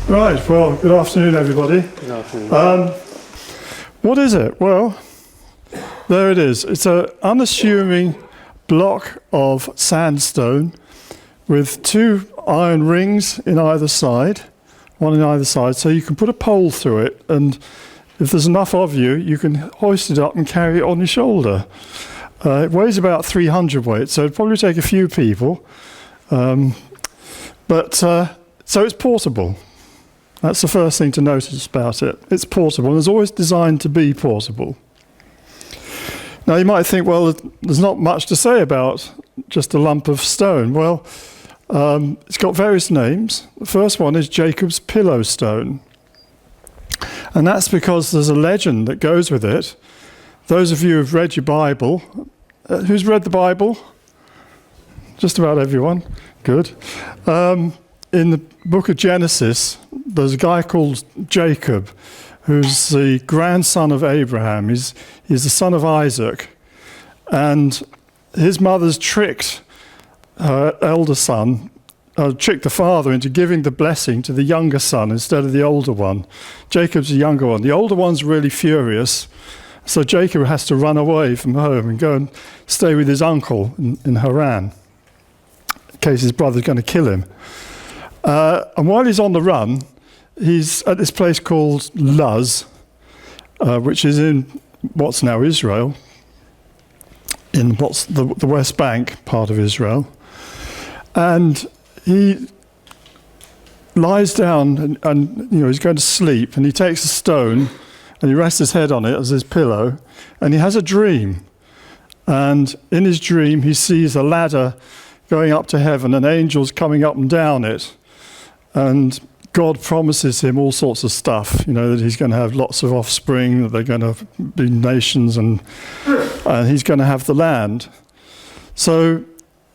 Right, well, good afternoon, everybody. Good afternoon. What is it? Well, there it is. It's an unassuming block of sandstone with two iron rings in either side, one in either side, so you can put a pole through it, and if there's enough of you, you can hoist it up and carry it on your shoulder. It weighs about 300 weight, so it'd probably take a few people, so it's portable. That's the first thing to notice about it. It's portable, and it's always designed to be portable. Now you might think, well, there's not much to say about just a lump of stone. Well, it's got various names. The first one is Jacob's pillow stone. And that's because there's a legend that goes with it. Those of you who've read your Bible, who's read the Bible? Just about everyone. Good. In the book of Genesis, there's a guy called Jacob, who's the grandson of Abraham. He's the son of Isaac. And his mother's tricked her elder son, tricked the father into giving the blessing to the younger son instead of the older one. Jacob's the younger one. The older one's really furious, so Jacob has to run away from home and go and stay with his uncle in Haran, in case his brother's going to kill him. And while he's on the run, he's at this place called Luz, which is in what's now Israel, in what's the West Bank part of Israel. And he lies down and he's going to sleep, and he takes a stone and he rests his head on it as his pillow, and he has a dream. And in his dream, he sees a ladder going up to heaven and angels coming up and down it. And God promises him all sorts of stuff, that he's going to have lots of offspring, that they're going to be nations, and he's going to have the land. So,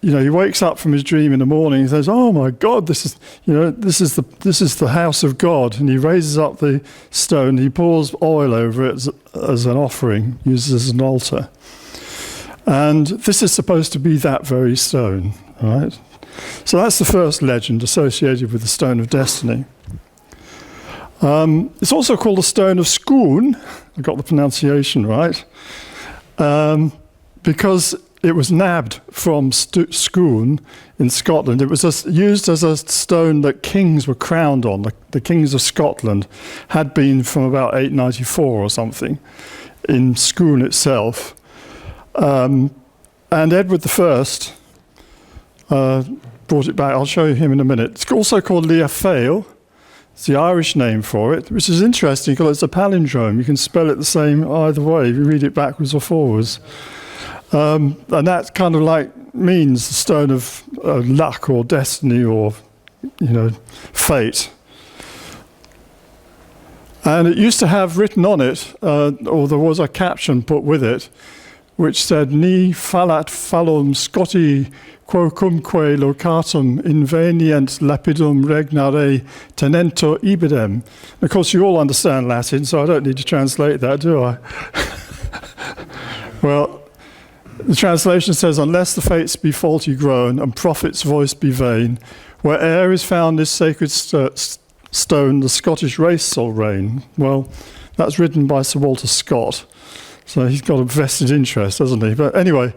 he wakes up from his dream in the morning and says, "Oh my God, this is the house of God." And he raises up the stone, he pours oil over it as an offering, uses as an altar. And this is supposed to be that very stone, right? So that's the first legend associated with the Stone of Destiny. It's also called the Stone of Scone. I got the pronunciation right. Because it was nabbed from Scone in Scotland. It was used as a stone that kings were crowned on. The kings of Scotland had been from about 894 or something in Scone itself. And Edward I brought it back. I'll show you him in a minute. It's also called Lia Fail. It's the Irish name for it, which is interesting because it's a palindrome. You can spell it the same either way if you read it backwards or forwards. And that kind of means the stone of luck or destiny or, fate. And it used to have written on it, or there was a caption put with it, which said, "Ni fallat fallum Scotti quocumque locatum invenient lapidum regnare tenento ibidem." Of course, you all understand Latin, so I don't need to translate that, do I? Well, the translation says, "Unless the fates be faulty grown and prophet's voice be vain, where'er is found this sacred stone, the Scottish race shall reign." Well, that's written by Sir Walter Scott. So he's got a vested interest, hasn't he? But anyway,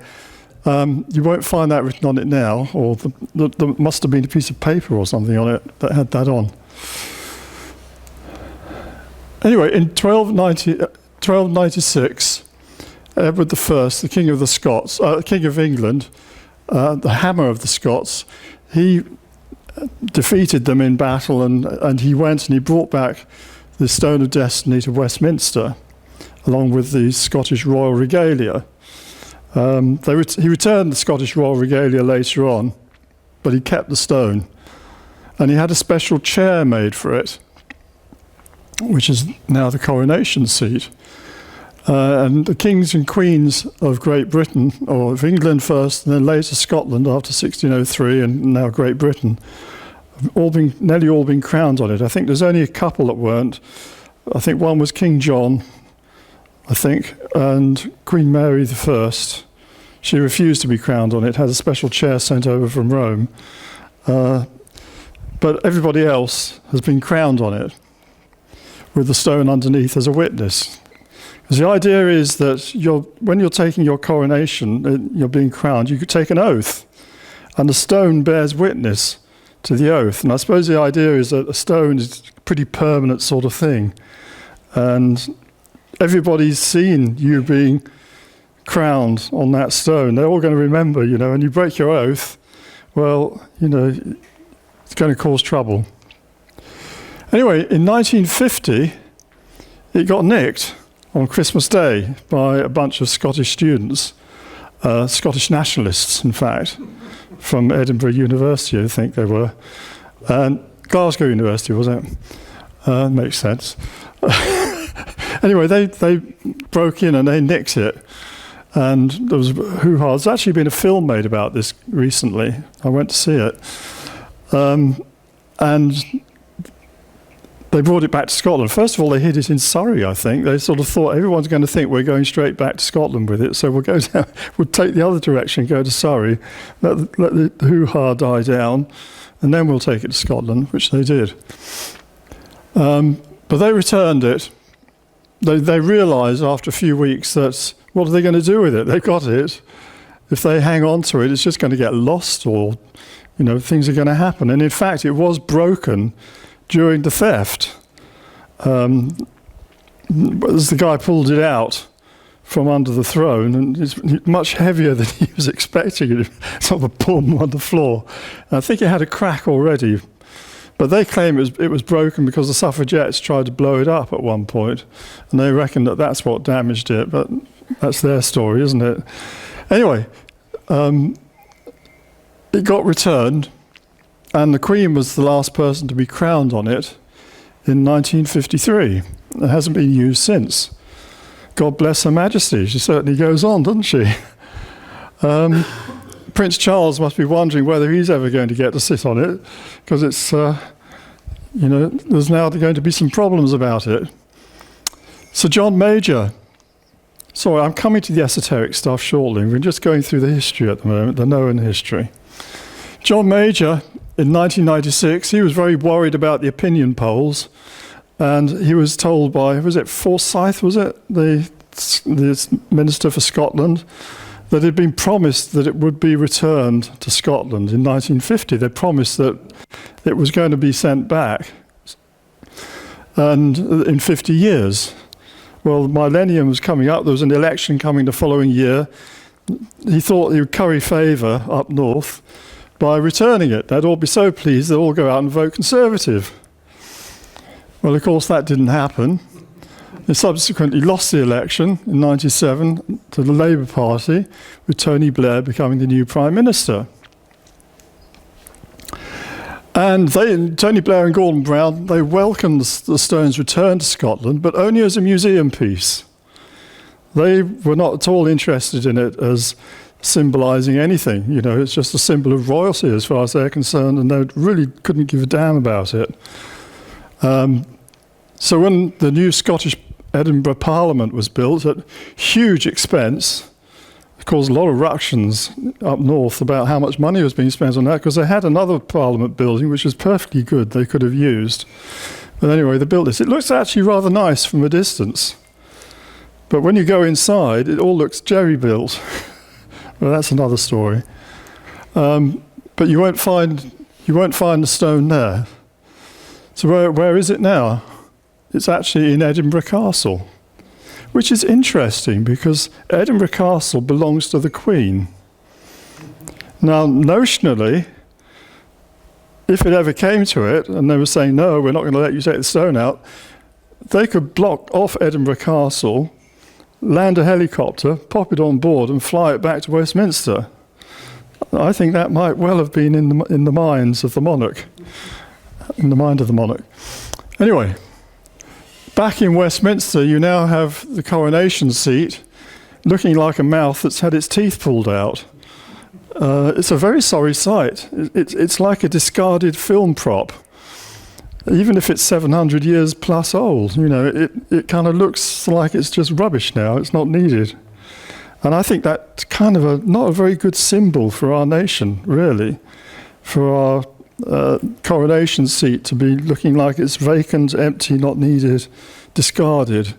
you won't find that written on it now, or there must have been a piece of paper or something on it that had that on. Anyway, in 1296, Edward I, the King of the Scots, King of England, the hammer of the Scots, he defeated them in battle, and he went and he brought back the Stone of Destiny to Westminster, along with the Scottish Royal Regalia. He returned the Scottish Royal Regalia later on, but he kept the stone. And he had a special chair made for it, which is now the Coronation Seat. And the kings and queens of Great Britain, or of England first, and then later Scotland after 1603, and now Great Britain, have nearly all been crowned on it. I think there's only a couple that weren't. I think one was King John, and Queen Mary I. She refused to be crowned on it, had a special chair sent over from Rome. but everybody else has been crowned on it with the stone underneath as a witness. Because the idea is that when you're taking your coronation, you're being crowned, you could take an oath, and the stone bears witness to the oath. And I suppose the idea is that a stone is a pretty permanent sort of thing. And everybody's seen you being crowned on that stone. They're all going to remember, and you break your oath, well, it's going to cause trouble. Anyway, in 1950, it got nicked on Christmas Day by a bunch of Scottish students, Scottish nationalists, in fact, from Edinburgh University, I think they were. And Glasgow University, was it? Makes sense. Anyway, they broke in and they nicked it. And there was hoo-ha. There's actually been a film made about this recently. I went to see it. And they brought it back to Scotland. First of all, they hid it in Surrey, I think. They sort of thought everyone's going to think we're going straight back to Scotland with it, so we'll go down, we'll take the other direction, go to Surrey, let the hoo-ha die down, and then we'll take it to Scotland, which they did. But they returned it. They realised after a few weeks that, what are they going to do with it? They've got it. If they hang on to it, it's just going to get lost, or things are going to happen. And in fact, it was broken during the theft. As the guy pulled it out from under the throne, and it's much heavier than he was expecting. It's sort of a boom on the floor. And I think it had a crack already. But they claim it was broken because the suffragettes tried to blow it up at one point, and they reckon that that's what damaged it. But that's their story, isn't it? Anyway, it got returned, and the Queen was the last person to be crowned on it in 1953. It hasn't been used since. God bless Her Majesty. She certainly goes on, doesn't she? Prince Charles must be wondering whether he's ever going to get to sit on it, because it's, there's now going to be some problems about it. Sir John Major. Sorry, I'm coming to the esoteric stuff shortly. We're just going through the history at the moment, the known history. John Major, in 1996, he was very worried about the opinion polls, and he was told by, was it Forsyth, the Minister for Scotland, that it had been promised that it would be returned to Scotland in 1950. They promised that it was going to be sent back, and in 50 years. Well, the millennium was coming up. There was an election coming the following year. He thought he would curry favour up north by returning it. They'd all be so pleased they'd all go out and vote Conservative. Well, of course, that didn't happen. He subsequently lost the election in 1997 to the Labour Party, with Tony Blair becoming the new Prime Minister. And Tony Blair and Gordon Brown, they welcomed the stone's return to Scotland, but only as a museum piece. They were not at all interested in it as symbolising anything. It's just a symbol of royalty as far as they're concerned, and they really couldn't give a damn about it. So when the new Scottish Edinburgh Parliament was built at huge expense, it caused a lot of ructions up north about how much money was being spent on that, because they had another Parliament building which was perfectly good they could have used. But anyway, they built this. It looks actually rather nice from a distance, but when you go inside, it all looks jerry-built. Well, that's another story. But you won't find the stone there. So where is it now? It's actually in Edinburgh Castle, which is interesting because Edinburgh Castle belongs to the Queen. Now, notionally, if it ever came to it, and they were saying, no, we're not going to let you take the stone out, they could block off Edinburgh Castle, land a helicopter, pop it on board, and fly it back to Westminster. I think that might well have been in the minds of the monarch, in the mind of the monarch. Anyway, back in Westminster, you now have the Coronation Seat, looking like a mouth that's had its teeth pulled out. It's a very sorry sight. It's like a discarded film prop. Even if it's 700 years plus old, it kind of looks like it's just rubbish now. It's not needed. And I think that's kind of not a very good symbol for our nation, really, for our Coronation Seat to be looking like it's vacant, empty, not needed, discarded.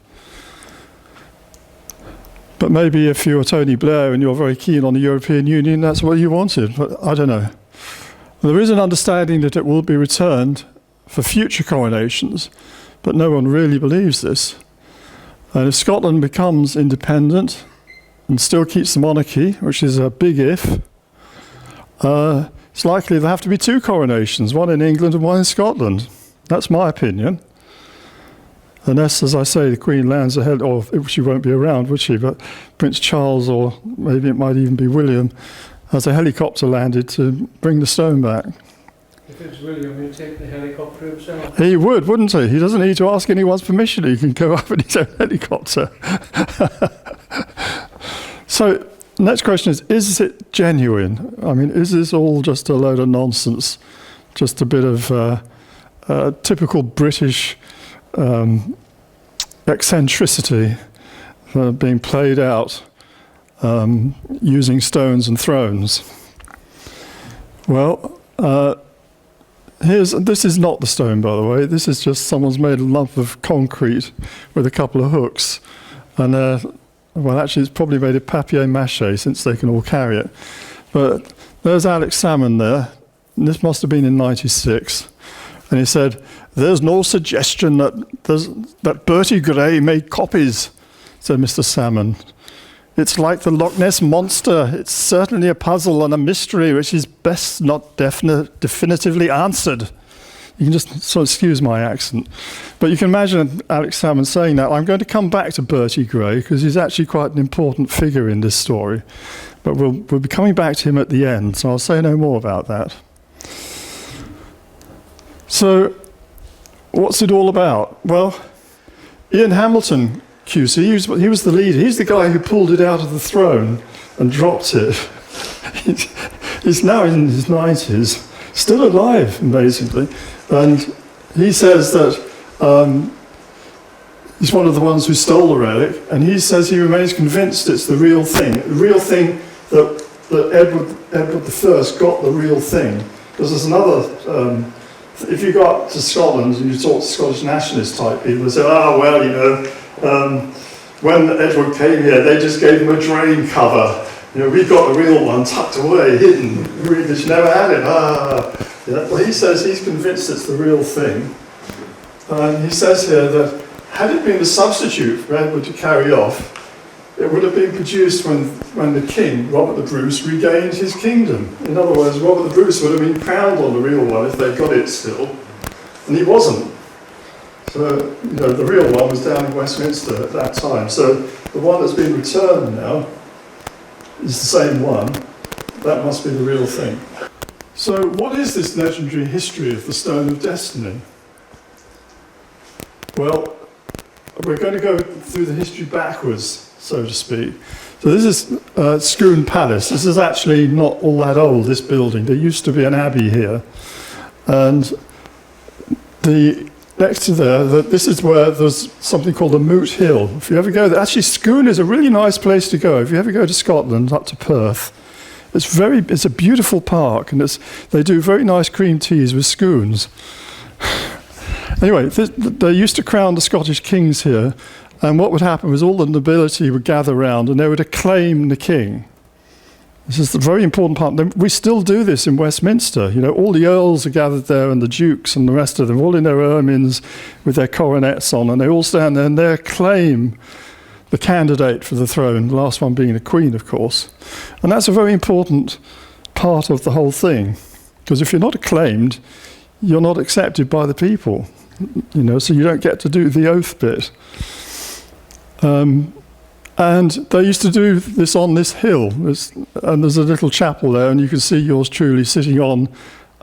But maybe if you're Tony Blair and you're very keen on the European Union, that's what you wanted. But I don't know. There is an understanding that it will be returned for future coronations, but no one really believes this. And if Scotland becomes independent and still keeps the monarchy, which is a big if, it's likely there'll have to be two coronations, one in England and one in Scotland. That's my opinion. Unless, as I say, the Queen lands ahead, or she won't be around, would she? But Prince Charles, or maybe it might even be William, has a helicopter landed to bring the stone back. If it's William, he'd take the helicopter himself. He would, wouldn't he? He doesn't need to ask anyone's permission. He can go up in his own helicopter. So, next question is it genuine? I mean, is this all just a load of nonsense? Just a bit of typical British eccentricity being played out using stones and thrones? Well, this is not the stone, by the way. This is just someone's made a lump of concrete with a couple of hooks. And, well, actually, it's probably made of papier-mâché, since they can all carry it. But there's Alex Salmond there. And this must have been in 96. And he said, "There's no suggestion that Bertie Gray made copies," said Mr. Salmond. "It's like the Loch Ness Monster. It's certainly a puzzle and a mystery which is best not definitively answered." You can just sort of excuse my accent. But you can imagine Alex Salmond saying that. I'm going to come back to Bertie Gray because he's actually quite an important figure in this story. But we'll be coming back to him at the end, so I'll say no more about that. So, what's it all about? Well, Ian Hamilton, QC, he was the leader. He's the guy who pulled it out of the throne and dropped it. He's now in his 90s, still alive, amazingly. And he says that he's one of the ones who stole the relic, and he says he remains convinced it's the real thing that Edward I got the real thing. Because there's another... if you got to Scotland and you talk to Scottish nationalist type people, they say, well, you know, when Edward came here, they just gave him a drain cover. You know, we got the real one tucked away, hidden. We just never had it. Yeah. Well, he says he's convinced it's the real thing. And he says here that had it been a substitute for Edward to carry off, it would have been produced when the king, Robert the Bruce, regained his kingdom. In other words, Robert the Bruce would have been crowned on the real one if they'd got it still. And he wasn't. So, you know, the real one was down in Westminster at that time. So the one that's been returned now is the same one. That must be the real thing. So what is this legendary history of the Stone of Destiny? Well, we're going to go through the history backwards, so to speak. So this is Scone Palace. This is actually not all that old, this building. There used to be an abbey here. And next to there, this is where there's something called the Moot Hill. If you ever go there, actually Scone is a really nice place to go. If you ever go to Scotland, up to Perth, it's a beautiful park, and they do very nice cream teas with scones. Anyway, they used to crown the Scottish kings here, and what would happen was all the nobility would gather round and they would acclaim the king. This is the very important part. We still do this in Westminster. You know, all the earls are gathered there, and the dukes and the rest of them, all in their ermines with their coronets on, and they all stand there and they acclaim the candidate for the throne, the last one being the Queen, of course. And that's a very important part of the whole thing, because if you're not acclaimed, you're not accepted by the people, you know, so you don't get to do the oath bit. And they used to do this on this hill, and there's a little chapel there, and you can see yours truly sitting on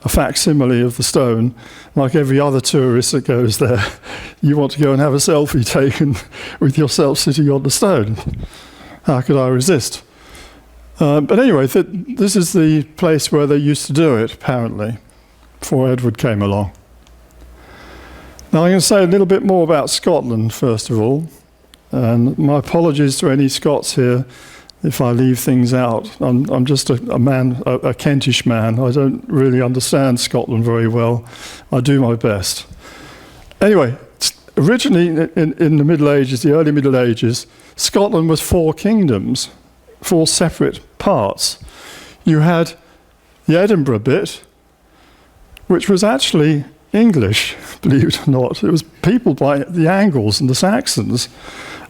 a facsimile of the stone, like every other tourist that goes there. You want to go and have a selfie taken with yourself sitting on the stone. How could I resist? But anyway, this is the place where they used to do it, apparently, before Edward came along. Now I'm going to say a little bit more about Scotland, first of all. And my apologies to any Scots here. if I leave things out. I'm just a man, a Kentish man. I don't really understand Scotland very well. I do my best. Anyway, originally in the Middle Ages, the early Middle Ages, Scotland was 4 kingdoms, 4 separate parts. You had the Edinburgh bit, which was actually English, believe it or not. It was peopled by the Angles and the Saxons.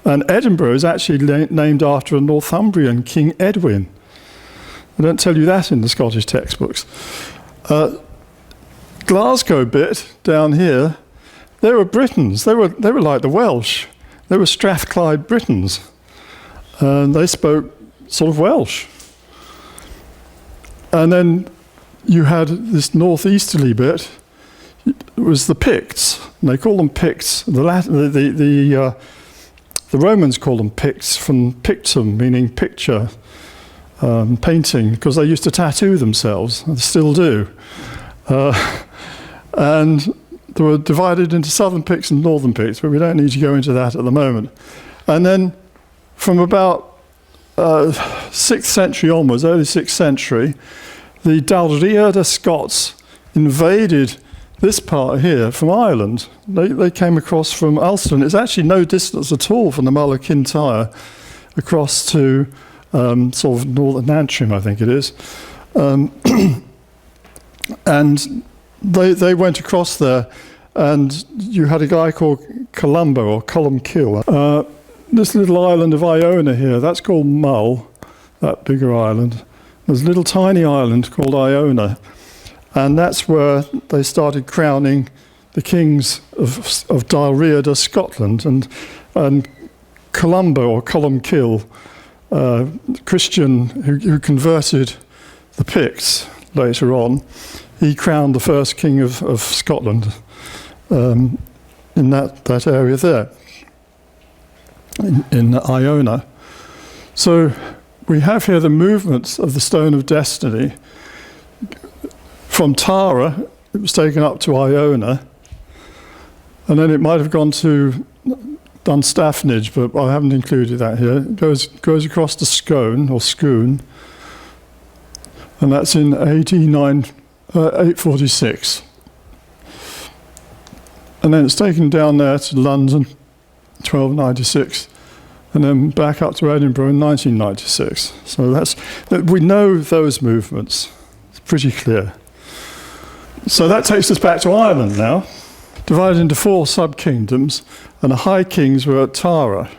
And Edinburgh is actually named after a Northumbrian, King Edwin. I don't tell you that in the Scottish textbooks. Glasgow bit down here, they were Britons. They were like the Welsh. They were Strathclyde Britons. And they spoke sort of Welsh. And then you had this northeasterly bit. It was the Picts. And they call them Picts. The Romans called them Picts from pictum, meaning picture, painting, because they used to tattoo themselves. They still do. And they were divided into southern Picts and northern Picts, but we don't need to go into that at the moment. And then from about 6th century onwards, early 6th century, the Dalriada Scots invaded this part here from Ireland. They came across from Ulster, and it's actually no distance at all from the Mull of Kintyre across to sort of northern Antrim, I think it is. And they went across there, and you had a guy called Columba or Columkill. This little island of Iona here, that's called Mull, that bigger island. There's a little tiny island called Iona, and that's where they started crowning the kings of Dalriada, Scotland, and Columba or Columkill, Christian who converted the Picts later on. He crowned the first king of Scotland in that area there, in Iona. So we have here the movements of the Stone of Destiny. From Tara, it was taken up to Iona, and then it might have gone to Dunstafnage, but I haven't included that here. It goes across to Scone, or Scone, and that's in 846. And then it's taken down there to London, 1296, and then back up to Edinburgh in 1996. So we know those movements. It's pretty clear. So that takes us back to Ireland now, divided into 4 sub-kingdoms, and the high kings were at Tara.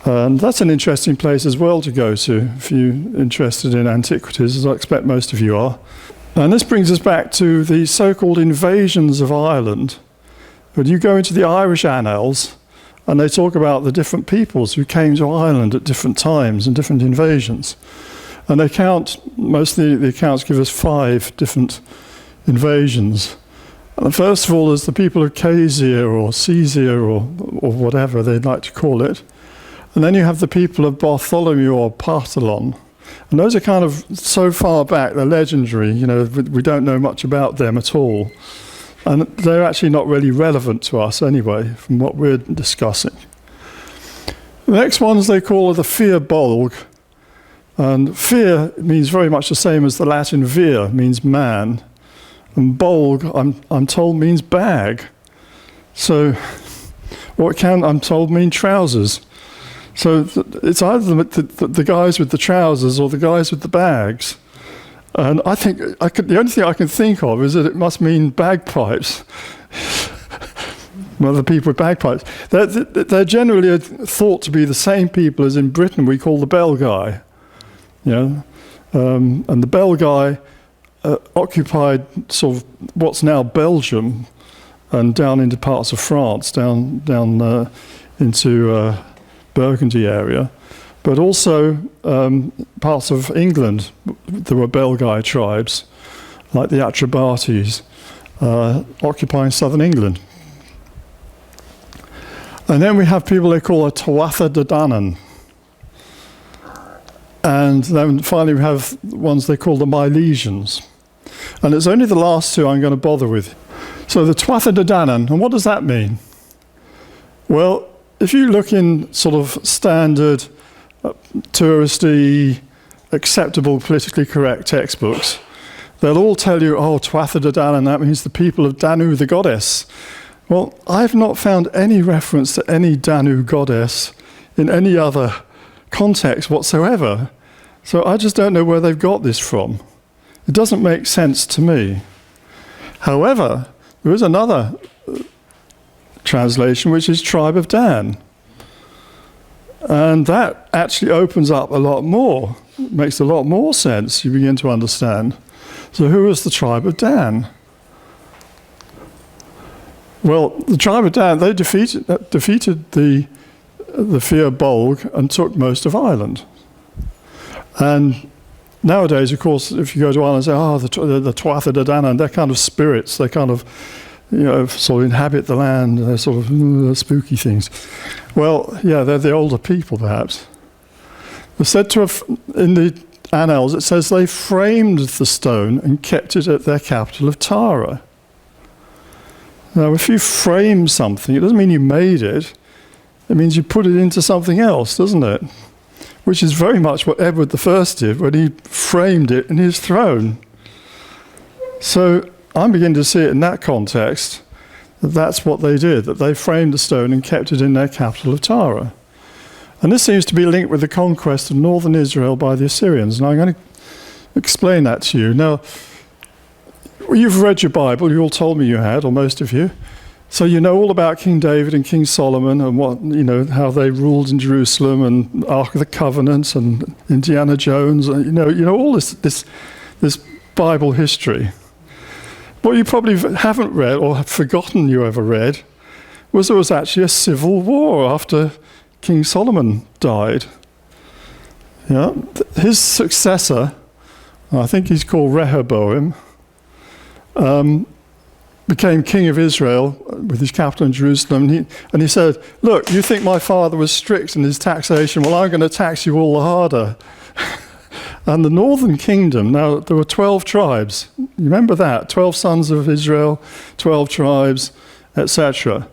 And that's an interesting place as well to go to if you're interested in antiquities, as I expect most of you are. And this brings us back to the so-called invasions of Ireland. When you go into the Irish annals, and they talk about the different peoples who came to Ireland at different times and different invasions. And they count, most of the accounts give us 5 different invasions. And first of all, there's the people of Caesar or Caesar or whatever they'd like to call it. And then you have the people of Bartholomew or Partholon. And those are kind of so far back, they're legendary. You know, we don't know much about them at all. And they're actually not really relevant to us anyway, from what we're discussing. The next ones they call the Fir Bolg. And Fir means very much the same as the Latin vir, means man. And Bolg, I'm told, means bag. So, or it can, I'm told, mean trousers. So it's either the guys with the trousers or the guys with the bags. And I think the only thing I can think of is that it must mean bagpipes. Well, the people with bagpipes. They're generally thought to be the same people as in Britain we call the bell guy. You know? And the bell guy occupied sort of what's now Belgium and down into parts of France, down into Burgundy area. But also parts of England, there were Belgae tribes, like the Atrebates, occupying southern England. And then we have people they call a Tuatha de Danaan. And then finally we have ones they call the Milesians. And it's only the last 2 I'm going to bother with. So the Tuatha de Danaan, and what does that mean? Well, if you look in sort of standard touristy, acceptable, politically correct textbooks, they'll all tell you, oh, Tuatha de Danaan, that means the people of Danu, the goddess. Well, I've not found any reference to any Danu goddess in any other context whatsoever. So I just don't know where they've got this from. It doesn't make sense to me. However, there is another translation, which is tribe of Dan. And that actually opens up a lot more, makes a lot more sense. You begin to understand. So who is the tribe of Dan? Well, the tribe of Dan, they defeated the Fir Bolg and took most of Ireland. And nowadays, of course, if you go to Ireland and say, oh, the Tuatha de Danaan, they're kind of spirits. They kind of, sort of inhabit the land. They're sort of spooky things. Well, yeah, they're the older people, perhaps. They're said to have, in the Annals, it says they framed the stone and kept it at their capital of Tara. Now, if you frame something, it doesn't mean you made it. It means you put it into something else, doesn't it? Which is very much what Edward I did when he framed it in his throne. So I'm beginning to see it in that context, that that's what they did, that they framed the stone and kept it in their capital of Tara. And this seems to be linked with the conquest of northern Israel by the Assyrians. And I'm going to explain that to you. Now, you've read your Bible, you all told me you had, or most of you. So you know all about King David and King Solomon and what, how they ruled in Jerusalem and Ark of the Covenant and Indiana Jones. And, you know all this Bible history. What you probably haven't read or have forgotten you ever read was there was actually a civil war after King Solomon died. Yeah, his successor, I think he's called Rehoboam, became king of Israel with his capital in Jerusalem. And he said, look, you think my father was strict in his taxation? Well, I'm going to tax you all the harder. And the northern kingdom, now there were 12 tribes. You remember that? 12 sons of Israel, 12 tribes, etc.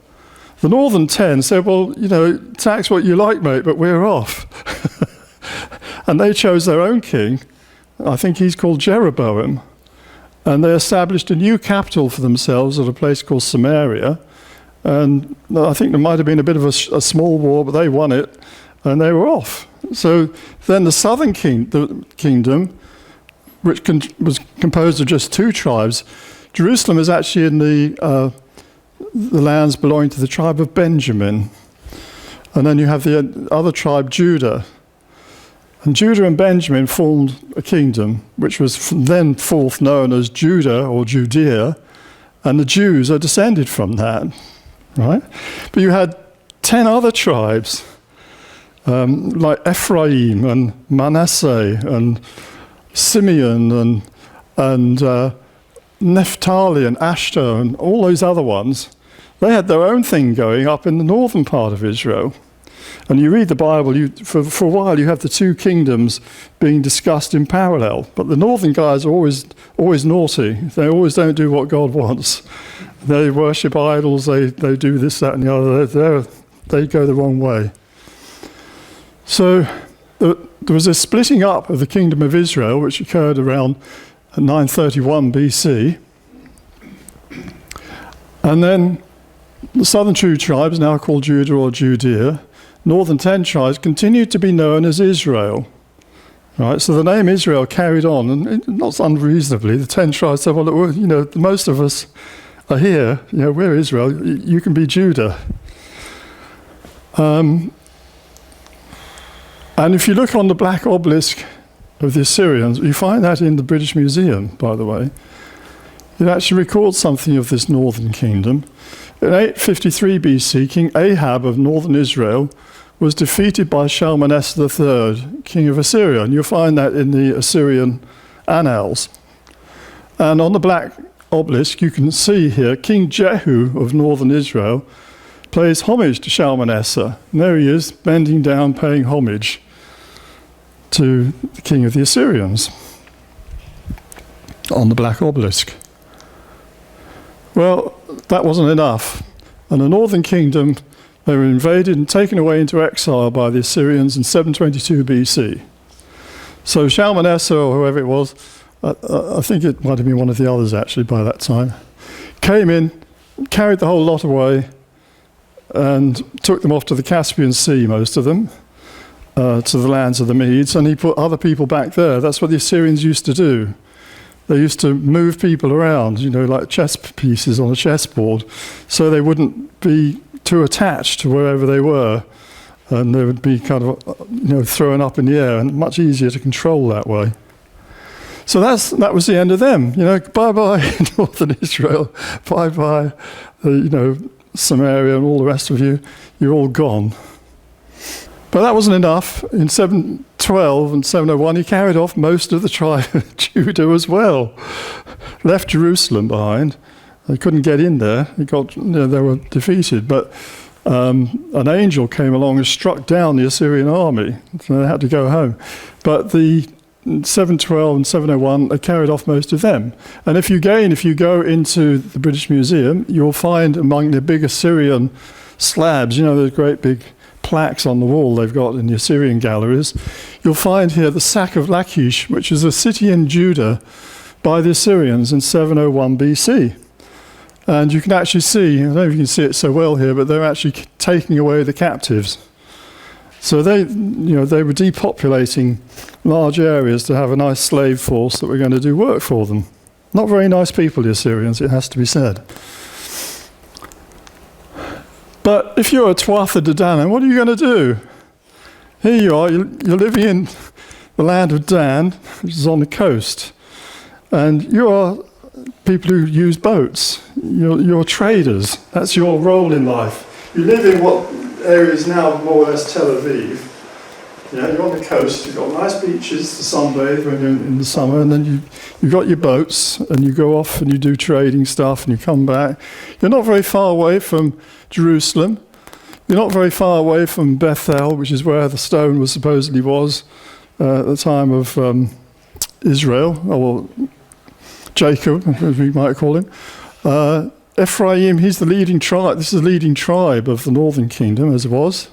The northern 10 said, well, tax what you like, mate, but we're off. And they chose their own king. I think he's called Jeroboam. And they established a new capital for themselves at a place called Samaria. And I think there might have been a bit of a small war, but they won it, and they were off. So then the southern kingdom, which was composed of just 2 tribes, Jerusalem is actually in the lands belonging to the tribe of Benjamin. And then you have the other tribe, Judah. And Judah and Benjamin formed a kingdom, which was then forth known as Judah or Judea, and the Jews are descended from that, right? But you had 10 other tribes, like Ephraim and Manasseh and Simeon and Naphtali and Asher and all those other ones. They had their own thing going up in the northern part of Israel. And you read the Bible, for a while you have the 2 kingdoms being discussed in parallel. But the northern guys are always naughty. They always don't do what God wants. They worship idols, they do this, that, and the other. They go the wrong way. So there was a splitting up of the kingdom of Israel, which occurred around 931 BC. And then the southern 2 tribes, now called Judah or Judea, northern 10 tribes continued to be known as Israel. Right, so the name Israel carried on, and not unreasonably, the 10 tribes said, well, look, most of us are here, we're Israel, you can be Judah. And if you look on the black obelisk of the Assyrians, you find that in the British Museum, by the way. It actually records something of this northern kingdom. In 853 BC, King Ahab of northern Israel was defeated by Shalmaneser III, king of Assyria. And you'll find that in the Assyrian Annals. And on the black obelisk, you can see here, King Jehu of northern Israel pays homage to Shalmaneser. And there he is, bending down, paying homage to the king of the Assyrians on the black obelisk. Well, that wasn't enough. And the northern kingdom They were invaded and taken away into exile by the Assyrians in 722 BC. So Shalmaneser, or whoever it was, I think it might have been one of the others actually by that time, came in, carried the whole lot away, and took them off to the Caspian Sea, most of them, to the lands of the Medes, and he put other people back there. That's what the Assyrians used to do. They used to move people around, like chess pieces on a chessboard, so they wouldn't be too attached to wherever they were, and they would be kind of, thrown up in the air, and much easier to control that way. So that was the end of them. Bye-bye northern Israel, bye-bye, Samaria and all the rest of you. You're all gone. But that wasn't enough. In 712 and 701, he carried off most of the tribe of Judah as well. Left Jerusalem behind. They couldn't get in there. They were defeated. But an angel came along and struck down the Assyrian army. So they had to go home. But the 712 and 701, they carried off most of them. And if you go into the British Museum, you'll find among the big Assyrian slabs, those great big plaques on the wall they've got in the Assyrian galleries, you'll find here the sack of Lachish, which is a city in Judah by the Assyrians in 701 BC. And you can actually see, I don't know if you can see it so well here, but they're actually taking away the captives. So they were depopulating large areas to have a nice slave force that were going to do work for them. Not very nice people, the Assyrians, it has to be said. But if you're a Tuatha de Danaan, what are you going to do? Here you are, you're living in the land of Dan, which is on the coast. And you are people who use boats. You're traders. That's your role in life. You live in what area is now more or less Tel Aviv. You're on the coast, you've got nice beaches to sunbathe when you're in the summer, and then you've got your boats, and you go off and you do trading stuff, and you come back. You're not very far away from Jerusalem. You're not very far away from Bethel, which is where the stone supposedly was at the time of Israel, or Jacob, as we might call him. Ephraim, he's the leading tribe. This is the leading tribe of the northern kingdom, as it was.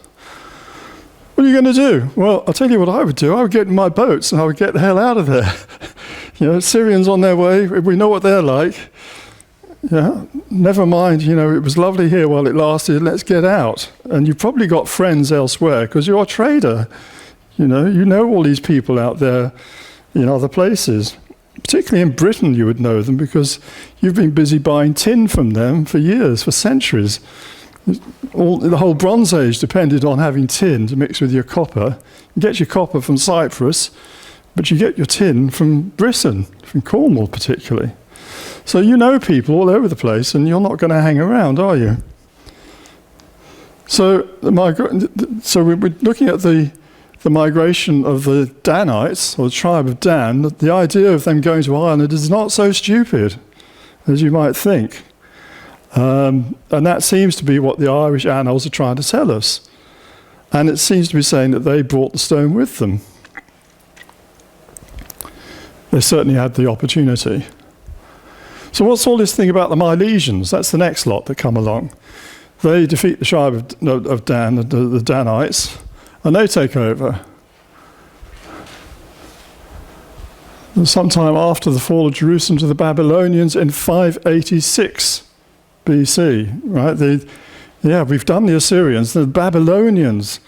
What are you going to do? Well, I'll tell you what I would do. I would get in my boats and I would get the hell out of there. Syrians on their way. We know what they're like. Never mind, it was lovely here while it lasted. Let's get out. And you've probably got friends elsewhere because you're a trader. You know all these people out there in other places. Particularly in Britain, you would know them because you've been busy buying tin from them for years, for centuries. The whole Bronze Age depended on having tin to mix with your copper. You get your copper from Cyprus, but you get your tin from Britain, from Cornwall particularly. So you know people all over the place, and you're not going to hang around, are you? So we're looking at the migration of the Danites, or the tribe of Dan. The idea of them going to Ireland is not so stupid as you might think. And that seems to be what the Irish annals are trying to tell us. And it seems to be saying that they brought the stone with them. They certainly had the opportunity. So what's all this thing about the Milesians? That's the next lot that come along. They defeat the tribe of Dan, the Danites, and they take over. And sometime after the fall of Jerusalem to the Babylonians in 586 BC, right? We've done the Assyrians. The Babylonians,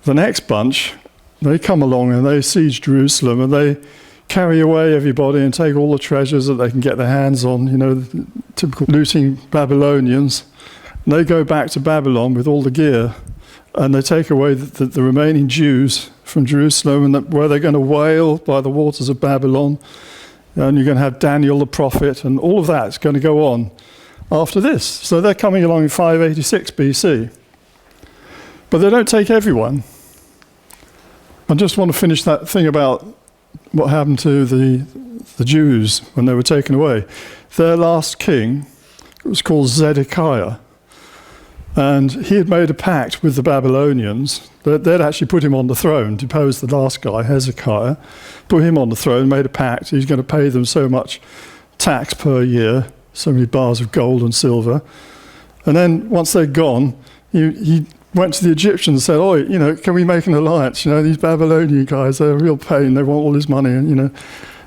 the next bunch, they come along and they siege Jerusalem and they carry away everybody and take all the treasures that they can get their hands on, the typical looting Babylonians. And they go back to Babylon with all the gear and they take away the remaining Jews from Jerusalem, and where they're going to wail by the waters of Babylon. And you're going to have Daniel the prophet, and all of that's going to go on after this. So they're coming along in 586 BC. But they don't take everyone. I just want to finish that thing about what happened to the Jews when they were taken away. Their last king was called Zedekiah. And he had made a pact with the Babylonians. They'd actually put him on the throne, deposed the last guy, Hezekiah, put him on the throne, made a pact. He's going to pay them so much tax per year, so many bars of gold and silver. And then once they're gone, he went to the Egyptians and said, "Oh, can we make an alliance? These Babylonian guys, they're a real pain. They want all this money, and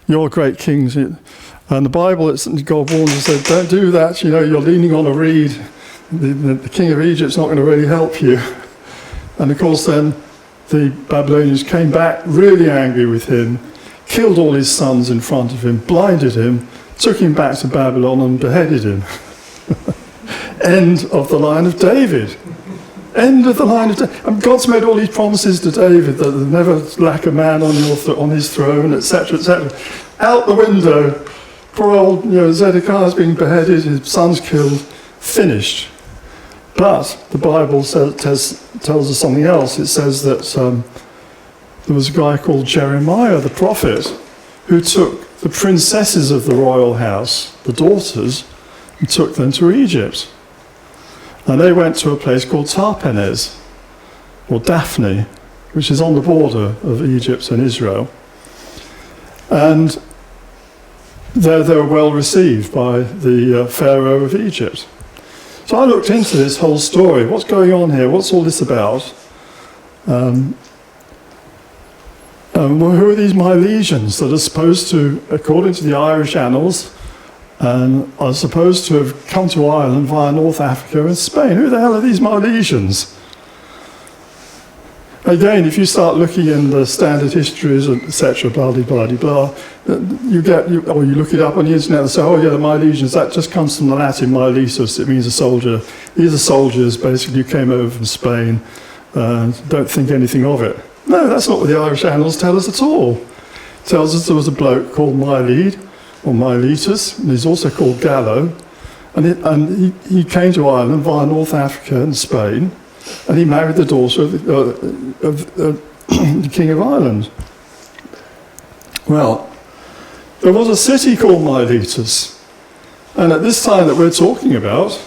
you're great kings." And the Bible, God warns us, said, "Don't do that. You're leaning on a reed. The king of Egypt's not going to really help you." And of course, then the Babylonians came back really angry with him, killed all his sons in front of him, blinded him, took him back to Babylon and beheaded him. End of the line of David. End of the line of David. And God's made all these promises to David that there'll never lack a man on his throne, etc., etc. Out the window. Poor old Zedekiah's being beheaded, his son's killed, finished. But the Bible tells us something else. It says that there was a guy called Jeremiah, the prophet, who took the princesses of the royal house, the daughters, and took them to Egypt. And they went to a place called Tarpenes, or Daphne, which is on the border of Egypt and Israel. And there they were well received by the Pharaoh of Egypt. So I looked into this whole story. What's going on here? What's all this about? Well, who are these Milesians that are supposed to, according to the Irish annals, are supposed to have come to Ireland via North Africa and Spain? Who the hell are these Milesians? Again, if you start looking in the standard histories, etc., blah, blah, blah, blah, or you look it up on the internet and say, "Oh yeah, the Milesians," that just comes from the Latin milesus. It means a soldier. These are soldiers, basically, who came over from Spain. Don't think anything of it. No, that's not what the Irish annals tell us at all. It tells us there was a bloke called Milede, or Miletus, and he's also called Gallo, and he came to Ireland via North Africa and Spain, and he married the daughter of the King of Ireland. Well, there was a city called Miletus, and at this time that we're talking about,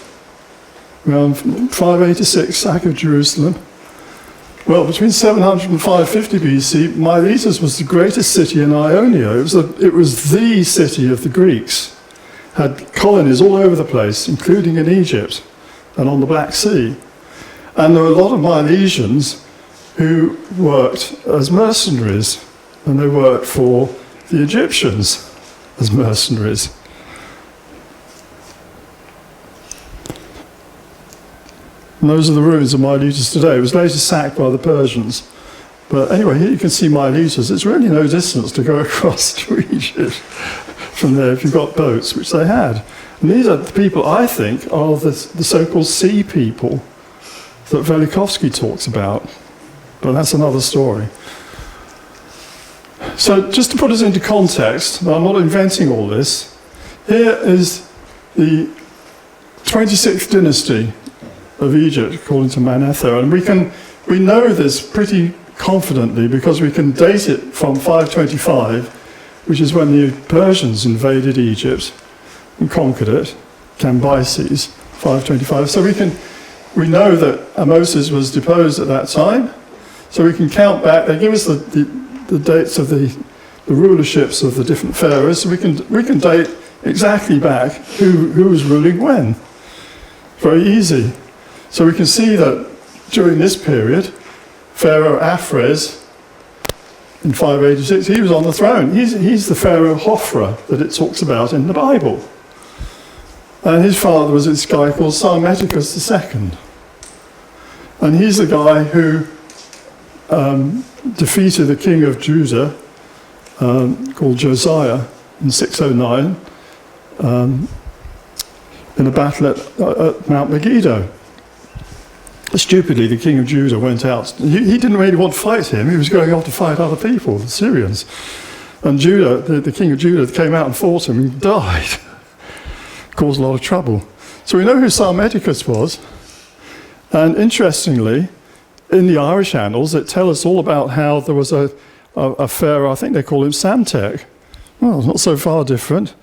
around 586, sack of Jerusalem, well, between 700 and 550 BC, Miletus was the greatest city in Ionia. It was the city of the Greeks. Had colonies all over the place, including in Egypt and on the Black Sea. And there were a lot of Milesians who worked as mercenaries, and they worked for the Egyptians as mercenaries. And those are the ruins of Miletus today. It was later sacked by the Persians. But anyway, here you can see Miletus. It's really no distance to go across to Egypt from there if you've got boats, which they had. And these are the people, I think, are the so-called sea people that Velikovsky talks about. But that's another story. So just to put us into context, I'm not inventing all this, here is the 26th dynasty of Egypt, according to Manetho, and we know this pretty confidently because we can date it from 525, which is when the Persians invaded Egypt and conquered it, Cambyses, 525. So we know that Ahmosis was deposed at that time, so we can count back. They give us the dates of the rulerships of the different pharaohs, so we can date exactly back who was ruling when. Very easy. So we can see that during this period, Pharaoh Afres, in 586, he was on the throne. He's the Pharaoh Hophra that it talks about in the Bible. And his father was this guy called Sarmaticus II. And he's the guy who defeated the king of Judah, called Josiah, in 609, in a battle at Mount Megiddo. Stupidly, the king of Judah went out. He didn't really want to fight him. He was going off to fight other people, the Syrians. And Judah, the king of Judah, came out and fought him and died. Caused a lot of trouble. So we know who Sarmaticus was. And interestingly, in the Irish annals, it tells us all about how there was a pharaoh, I think they call him Samtek. Well, not so far different.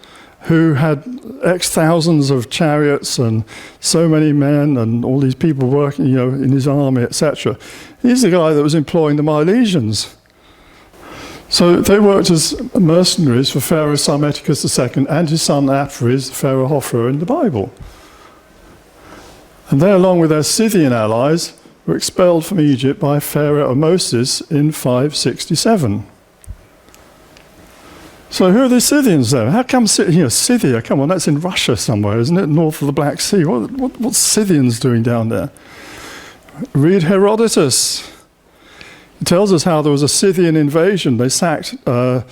Who had X thousands of chariots and so many men and all these people working, in his army, etc. He's the guy that was employing the Milesians. So they worked as mercenaries for Pharaoh Sarmaticus II and his son Aphares, Pharaoh Hophra, in the Bible. And they, along with their Scythian allies, were expelled from Egypt by Pharaoh Moses in 567. So who are the Scythians then? How come Scythia? Come on, that's in Russia somewhere, isn't it? North of the Black Sea. What's Scythians doing down there? Read Herodotus. It tells us how there was a Scythian invasion. They sacked Nineveh.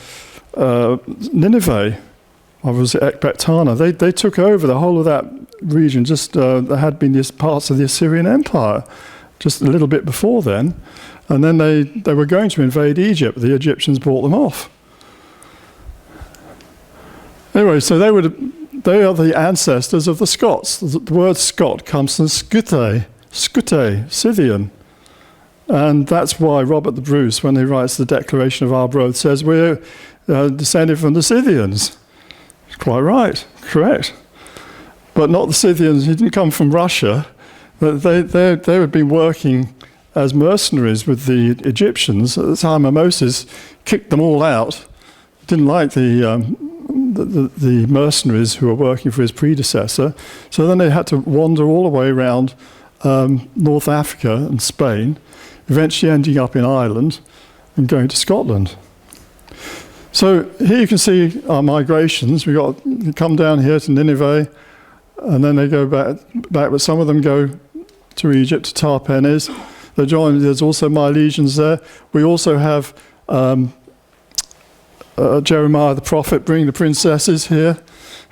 Or was it Ecbatana? They took over the whole of that region. Just there had been these parts of the Assyrian Empire just a little bit before then. And then they were going to invade Egypt. The Egyptians bought them off. Anyway, so they are the ancestors of the Scots. The word Scot comes from scute, Scythian. And that's why Robert the Bruce, when he writes the Declaration of Arbroath, says we're descended from the Scythians. Quite right, correct. But not the Scythians. He didn't come from Russia. But they had been working as mercenaries with the Egyptians at the time of Moses, kicked them all out. Didn't like the mercenaries who were working for his predecessor. So then they had to wander all the way around North Africa and Spain, eventually ending up in Ireland and going to Scotland. So here you can see our migrations. We come down here to Nineveh, and then they go back, but some of them go to Egypt, to Tarpenes. There's also Milesians there. We also have Jeremiah the prophet bringing the princesses here.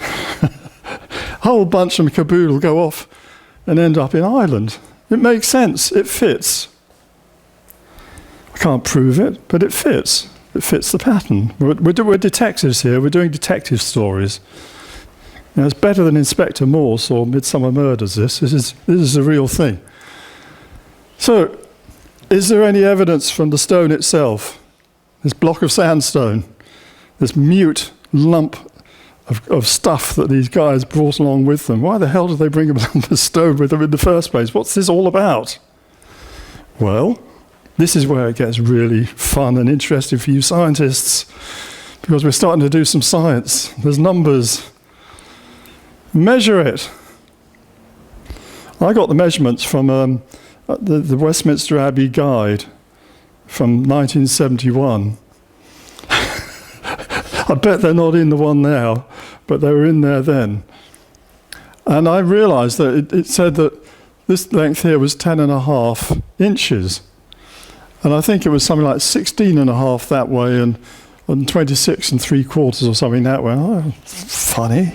A whole bunch of caboodle go off and end up in Ireland. It makes sense. It fits. I can't prove it, but it fits. It fits the pattern. We're detectives here. We're doing detective stories. It's better than Inspector Morse or Midsummer Murders. This is a real thing. So, is there any evidence from the stone itself? This block of sandstone, this mute lump of stuff that these guys brought along with them. Why the hell did they bring the stone with them in the first place? What's this all about? Well, this is where it gets really fun and interesting for you scientists, because we're starting to do some science. There's numbers. Measure it. I got the measurements from the Westminster Abbey Guide from 1971. I bet they're not in the one now, but they were in there then. And I realised that it said that this length here was 10.5 inches. And I think it was something like 16.5 that way and 26 3/4 or something that way. Oh, funny,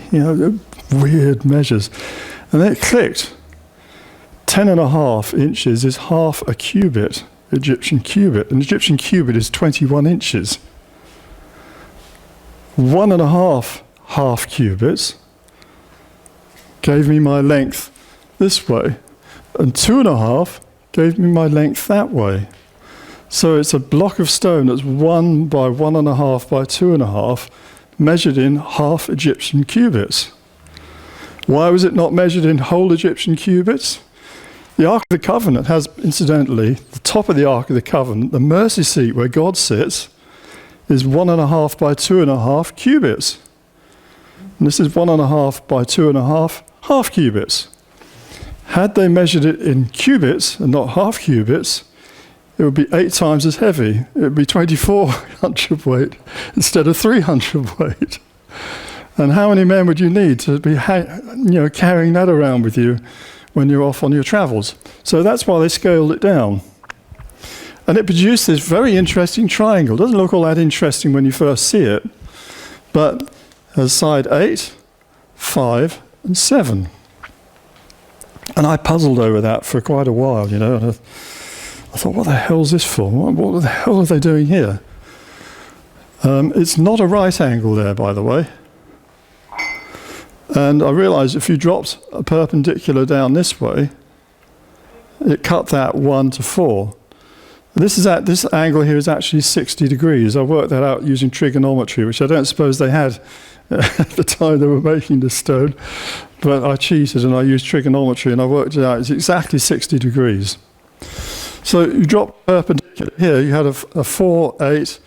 weird measures. And then it clicked. 10.5 inches is half a cubit, Egyptian cubit. An Egyptian cubit is 21 inches. 1.5 half cubits gave me my length this way, and 2.5 gave me my length that way. So it's a block of stone that's 1 by 1.5 by 2.5, measured in half Egyptian cubits. Why was it not measured in whole Egyptian cubits? The Ark of the Covenant has, incidentally, the top of the Ark of the Covenant, the mercy seat where God sits, is 1.5 by 2.5 cubits. And this is 1.5 by 2.5 half cubits. Had they measured it in cubits and not half cubits, it would be 8 times as heavy. It would be 24 hundredweight instead of 3 hundredweight. And how many men would you need to be carrying that around with you when you're off on your travels? So that's why they scaled it down. And it produced this very interesting triangle. Doesn't look all that interesting when you first see it, but has side 8, 5, and 7. And I puzzled over that for quite a while, And I thought, what the hell's this for? What the hell are they doing here? It's not a right angle there, by the way. And I realised if you dropped a perpendicular down this way, it cut that 1 to 4. This angle here is actually 60 degrees. I worked that out using trigonometry, which I don't suppose they had at the time they were making the stone. But I cheated and I used trigonometry and I worked it out. It's exactly 60 degrees. So you drop perpendicular here, you had a 4, 8,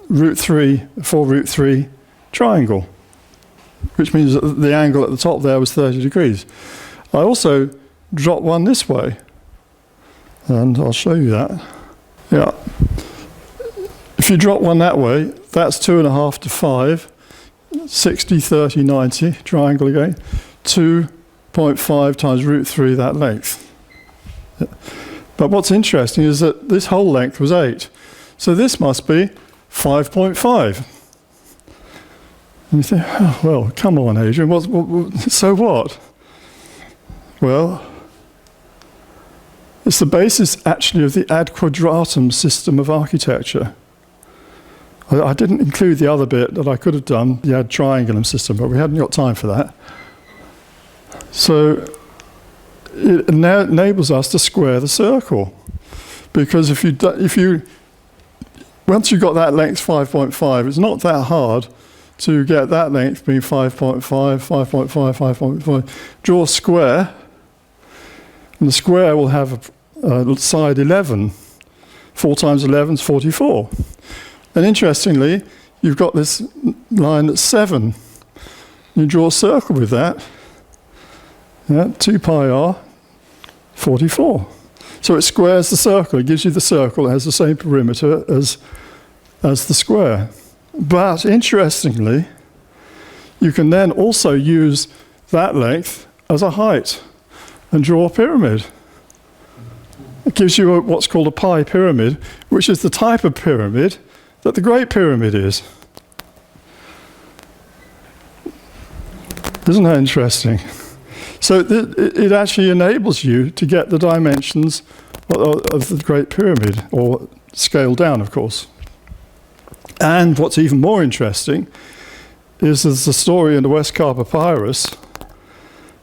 root 3, 4 root 3 triangle, which means that the angle at the top there was 30 degrees. I also dropped one this way, And I'll show you that. Yeah. If you drop one that way, that's 2.5 to 5, 60, 30, 90, triangle again, 2.5 times root 3 that length. But what's interesting is that this whole length was 8. So this must be 5.5. And you think, oh, well, come on, Adrian, so what? Well, it's the basis actually of the ad quadratum system of architecture. I didn't include the other bit that I could have done, the ad triangulum system, but we hadn't got time for that. So it now enables us to square the circle. Because if you once you've got that length 5.5, it's not that hard to get that length being 5.5, 5.5, 5.5. Draw a square, and the square will have a side 11. 4 times 11 is 44. And interestingly, you've got this line that's 7. You draw a circle with that. Yeah, 2 pi r, 44. So it squares the circle. It gives you the circle. It has the same perimeter as the square. But interestingly, you can then also use that length as a height and draw a pyramid. It gives you what's called a pi pyramid, which is the type of pyramid that the Great Pyramid is. Isn't that interesting? So it actually enables you to get the dimensions of the Great Pyramid, or scaled down, of course. And what's even more interesting is there's a story in the Westcar Papyrus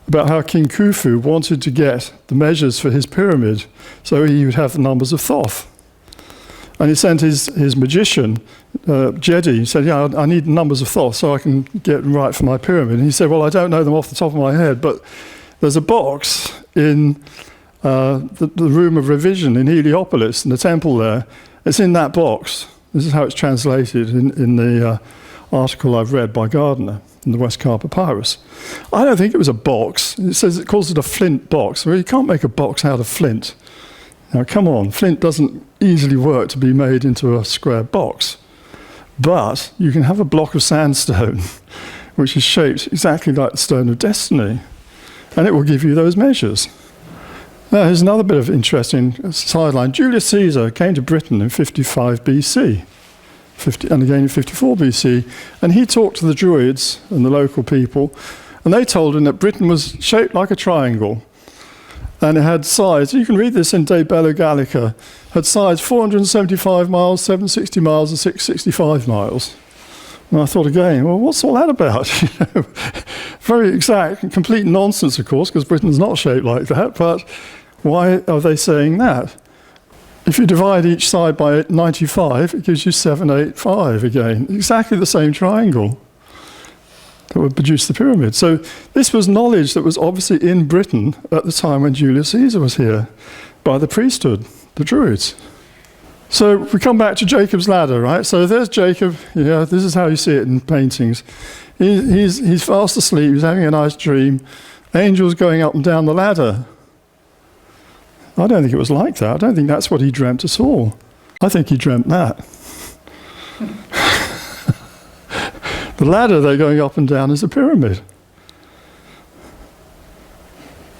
about how King Khufu wanted to get the measures for his pyramid so he would have the numbers of Thoth. And he sent his magician, Jedi, he said, yeah, I need numbers of Thoth so I can get them right for my pyramid. And he said, well, I don't know them off the top of my head, but there's a box in the room of revision in Heliopolis, in the temple there. It's in that box. This is how it's translated in the article I've read by Gardner in the Westcar Papyrus. I don't think it was a box. It calls it a flint box. Well, you can't make a box out of flint. Now, come on, flint doesn't easily work to be made into a square box. But you can have a block of sandstone, which is shaped exactly like the Stone of Destiny, and it will give you those measures. Now, here's another bit of interesting sideline. Julius Caesar came to Britain in 55 BC, and again in 54 BC, and he talked to the Druids and the local people, and they told him that Britain was shaped like a triangle. And it had sides, you can read this in De Bello Gallica, had sides 475 miles, 760 miles, and 665 miles. And I thought again, well, what's all that about? Very exact and complete nonsense, of course, because Britain's not shaped like that, but why are they saying that? If you divide each side by 95, it gives you 785 again. Exactly the same triangle that would produce the pyramid. So this was knowledge that was obviously in Britain at the time when Julius Caesar was here by the priesthood, the Druids. So we come back to Jacob's ladder, right? So there's Jacob. Yeah, this is how you see it in paintings. He's fast asleep. He's having a nice dream. Angels going up and down the ladder. I don't think it was like that. I don't think that's what he dreamt at all. I think he dreamt that. The ladder they're going up and down is a pyramid.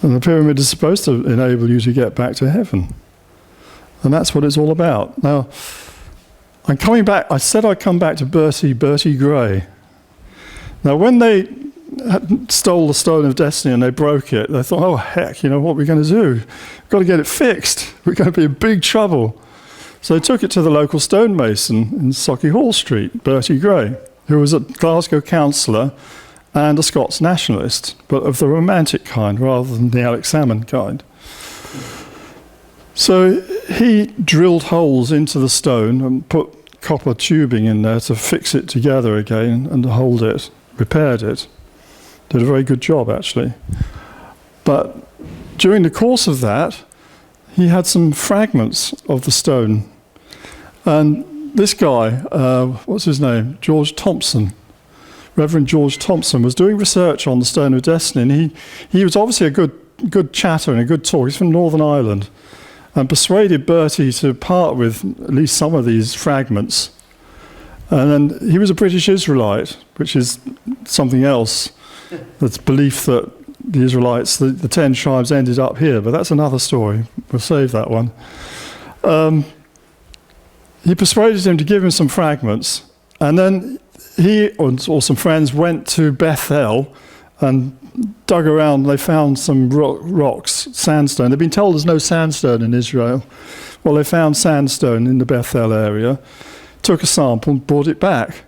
And the pyramid is supposed to enable you to get back to heaven. And that's what it's all about. Now, I'm coming back. I said I'd come back to Bertie Gray. Now, when they stole the Stone of Destiny and they broke it, they thought, oh, heck, what are we going to do? We've got to get it fixed. We're going to be in big trouble. So they took it to the local stonemason in Sauchiehall Street, Bertie Gray, who was a Glasgow councillor and a Scots nationalist, but of the romantic kind rather than the Alex Salmond kind. So he drilled holes into the stone and put copper tubing in there to fix it together again and to hold it, repaired it. Did a very good job, actually. But during the course of that, he had some fragments of the stone. And this guy, what's his name? George Thompson, Reverend George Thompson, was doing research on the Stone of Destiny. And he was obviously a good chatter and a good talker. He's from Northern Ireland. and persuaded Bertie to part with at least some of these fragments. And then he was a British Israelite, which is something else. That's belief that the Israelites, the 10 tribes ended up here, but that's another story. We'll save that one. He persuaded him to give him some fragments, and then he or some friends went to Bethel and dug around. They found some rocks, sandstone. They've been told there's no sandstone in Israel. Well, they found sandstone in the Bethel area, took a sample, brought it back,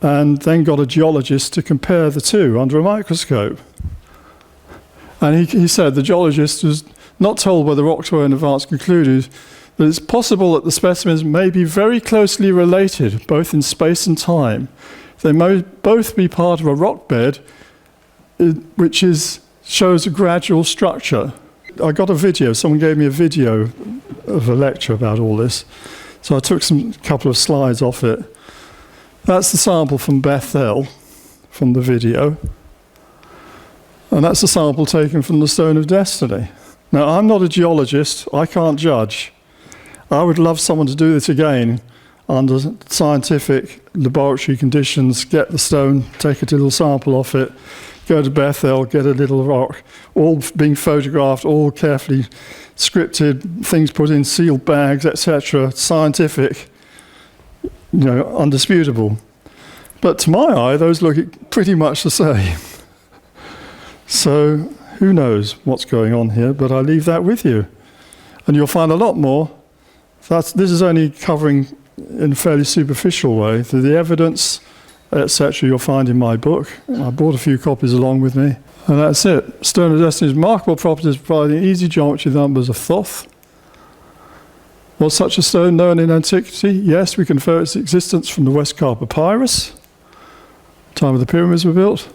and then got a geologist to compare the two under a microscope. And he said the geologist was not told where the rocks were in advance, concluded that it's possible that the specimens may be very closely related, both in space and time. They may both be part of a rock bed, which shows a gradual structure. I got a video, someone gave me a video of a lecture about all this, so I took a couple of slides off it. That's the sample from Bethel, from the video. And that's a sample taken from the Stone of Destiny. Now, I'm not a geologist. I can't judge. I would love someone to do this again under scientific laboratory conditions, get the stone, take a little sample off it, go to Bethel, get a little rock, all being photographed, all carefully scripted, things put in sealed bags, etc. Scientific, undisputable. But to my eye, those look pretty much the same. So who knows what's going on here, but I leave that with you. And you'll find a lot more. This is only covering in a fairly superficial way. The evidence, etc., you'll find in my book. I brought a few copies along with me. And that's it. Stone of Destiny's remarkable properties providing easy geometry numbers of Thoth. Was such a stone known in antiquity? Yes, we confer its existence from the Westcar Papyrus, time of the pyramids were built.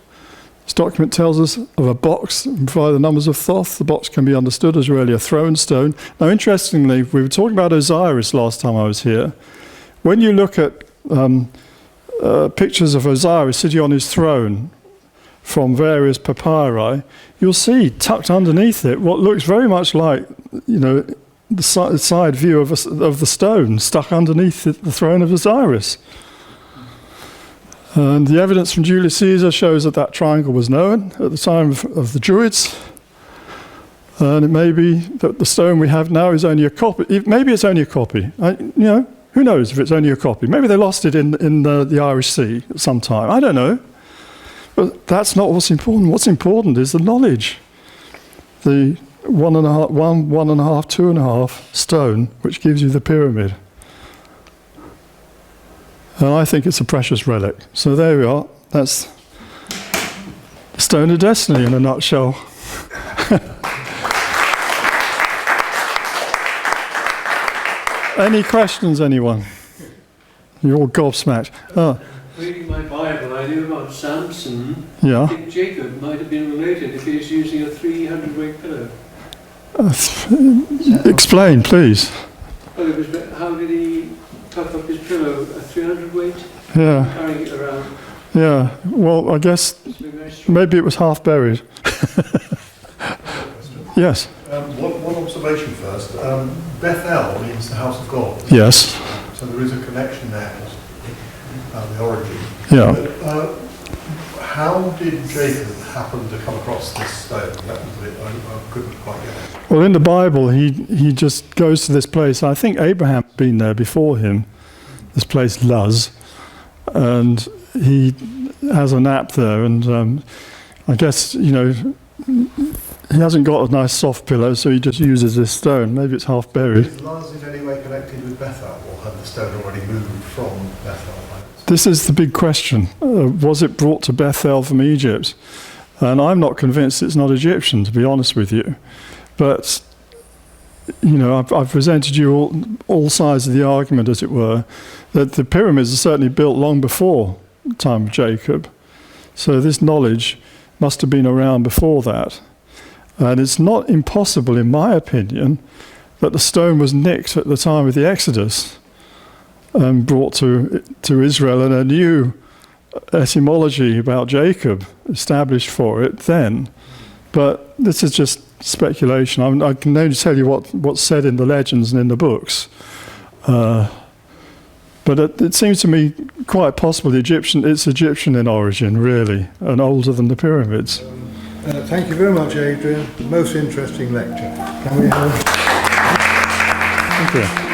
This document tells us of a box and provide the numbers of Thoth. The box can be understood as really a throne stone. Now, interestingly, we were talking about Osiris last time I was here. When you look at pictures of Osiris sitting on his throne from various papyri, you'll see tucked underneath it what looks very much like, the side view of the stone stuck underneath the throne of Osiris. And the evidence from Julius Caesar shows that triangle was known at the time of the Druids. And it may be that the stone we have now is only a copy. Maybe it's only a copy. Who knows if it's only a copy? Maybe they lost it in the Irish Sea at some time. I don't know. But that's not what's important. What's important is the knowledge. The 1.5, 2.5 stone, which gives you the pyramid. And I think it's a precious relic. So there we are. That's the Stone of Destiny in a nutshell. Any questions, anyone? You're all gobsmacked. Reading my Bible, I knew about Samson. Yeah. I think Jacob might have been related if he was using a 300-weight pillow. Explain, please. Well, how did he puff up his pillow? A 300-weight? Yeah. Carrying it around. Yeah. Well, I guess maybe it was half buried. Yes. One observation first. Bethel means the house of God. Yes. So there is a connection there, the origin. Yeah. But, how did Jacob happen to come across this stone? That was the bit I couldn't quite get it. Well, in the Bible, he just goes to this place. I think Abraham had been there before him, this place Luz, and he has a nap there. And I guess, he hasn't got a nice soft pillow, so he just uses this stone. Maybe it's half buried. Is Luz in any way connected with Bethel, or had the stone already moved from Bethel? This is the big question. Was it brought to Bethel from Egypt? And I'm not convinced it's not Egyptian, to be honest with you. But, I've presented you all sides of the argument, as it were, that the pyramids are certainly built long before the time of Jacob. So this knowledge must have been around before that. And it's not impossible, in my opinion, that the stone was nicked at the time of the Exodus and brought to Israel, and a new etymology about Jacob established for it then. But this is just speculation. I can only tell you what's said in the legends and in the books. But it seems to me quite possible it's Egyptian in origin, really, and older than the pyramids. Thank you very much, Adrian. Most interesting lecture. Can we have... Thank you.